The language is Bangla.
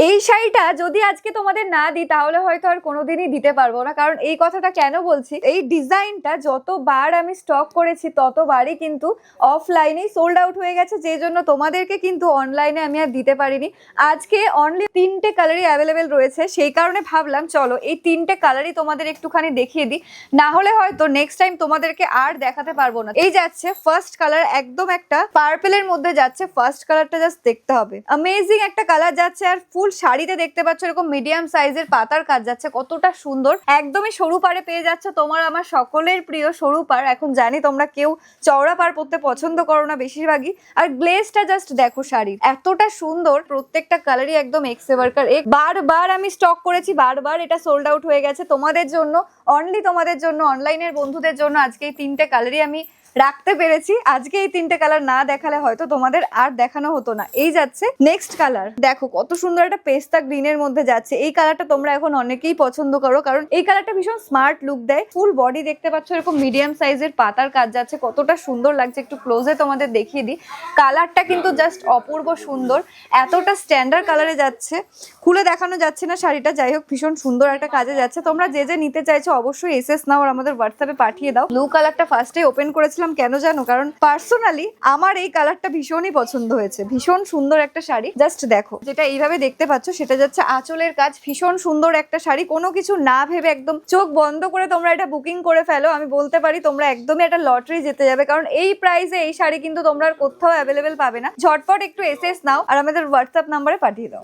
এই শাড়িটা যদি আজকে তোমাদের না দিই তাহলে হয়তো আর কোনোদিনই দিতে পারবো না। কারণ এই কথাটা কেন বলছি, এই ডিজাইনটা যতবার আমি স্টক করেছি ততবারই কিন্তু অফলাইনেই সোল্ড আউট হয়ে গেছে, যে জন্য তোমাদেরকে কিন্তু অনলাইনে আমি আর দিতে পারিনি। আজকে অনলি 3টে কালারই অ্যাভেলেবেল রয়েছে, সেই কারণে ভাবলাম চলো এই 3টে কালারই তোমাদের একটুখানি দেখিয়ে দিই, না হলে হয়তো নেক্সট টাইম তোমাদেরকে আর দেখাতে পারবো না। এই যাচ্ছে ফার্স্ট কালার, একদম একটা পার্পেলের মধ্যে যাচ্ছে। ফার্স্ট কালারটা জাস্ট দেখতে হবে, অ্যামেজিং একটা কালার যাচ্ছে। আর ফুল শাড়িতে দেখতে পাচ্ছ এরকম মিডিয়াম সাইজের পাতার কাজ যাচ্ছে, কতটা সুন্দর। একদমই সরু পাড়ে পেয়ে যাচ্ছে, তোমার আমার সকলের প্রিয় সরু পাড়। এখন জানি তোমরা কেউ চওড়া পাড় পরতে পছন্দ করো না বেশিরভাগই। আর গ্লেজটা জাস্ট দেখো শাড়ির, এতটা সুন্দর। প্রত্যেকটা কালারই একদম এক্স এভারকার। বারবার আমি স্টক করেছি, বারবার এটা সোল্ড আউট হয়ে গেছে। তোমাদের জন্য, অনলি তোমাদের জন্য, অনলাইনের বন্ধুদের জন্য আজকে এই 3টে কালারই আমি রাখতে পেরেছি। আজকে এই 3টে কালার না দেখালে হয়তো তোমাদের আর দেখানো হতো না। এই যাচ্ছে নেক্সট কালার, দেখো কত সুন্দর একটা পেস্তা গ্রিনের মধ্যে যাচ্ছে। এই কালারটা তোমরা এখন অনেকেই পছন্দ করো, কারণ এই কালারটা ভীষণ স্মার্ট লুক দেয়। ফুল বডি দেখতে পাচ্ছ এরকম মিডিয়াম সাইজের পাতার কাজ যাচ্ছে, কতটা সুন্দর লাগছে। একটু ক্লোজে তোমাদের দেখিয়ে দিই, কালারটা কিন্তু জাস্ট অপূর্ব সুন্দর। এতটা স্ট্যান্ডার্ড কালারে যাচ্ছে, খুলে দেখানো যাচ্ছে না শাড়িটা। যাই হোক, ভীষণ সুন্দর একটা কাজে যাচ্ছে। তোমরা যে যে নিতে চাইছো অবশ্যই এসএস নাও আর আমাদের হোয়াটসঅ্যাপে পাঠিয়ে দাও। ব্লু কালারটা ফার্স্টে ওপেন করেছিলাম, কেন জানো? কারণ পার্সোনালি আমার এই কালারটা ভীষণই পছন্দ হয়েছে। ভীষণ সুন্দর একটা শাড়ি, জাস্ট দেখো। যেটা এইভাবে দেখতে পাচ্ছ সেটা যাচ্ছে আঁচলের কাজ। ভীষণ সুন্দর একটা শাড়ি, কোনো কিছু না ভেবে একদম চোখ বন্ধ করে তোমরা এটা বুকিং করে ফেলো। আমি বলতে পারি তোমরা একদমই একটা লটারি জিতে যাবে, কারণ এই প্রাইসে এই শাড়ি কিন্তু তোমরা আর কোথাও অ্যাভেলেবেল পাবে না। ঝটপট একটু এসএস নাও আর আমাদের হোয়াটসঅ্যাপ নাম্বারে পাঠিয়ে দাও।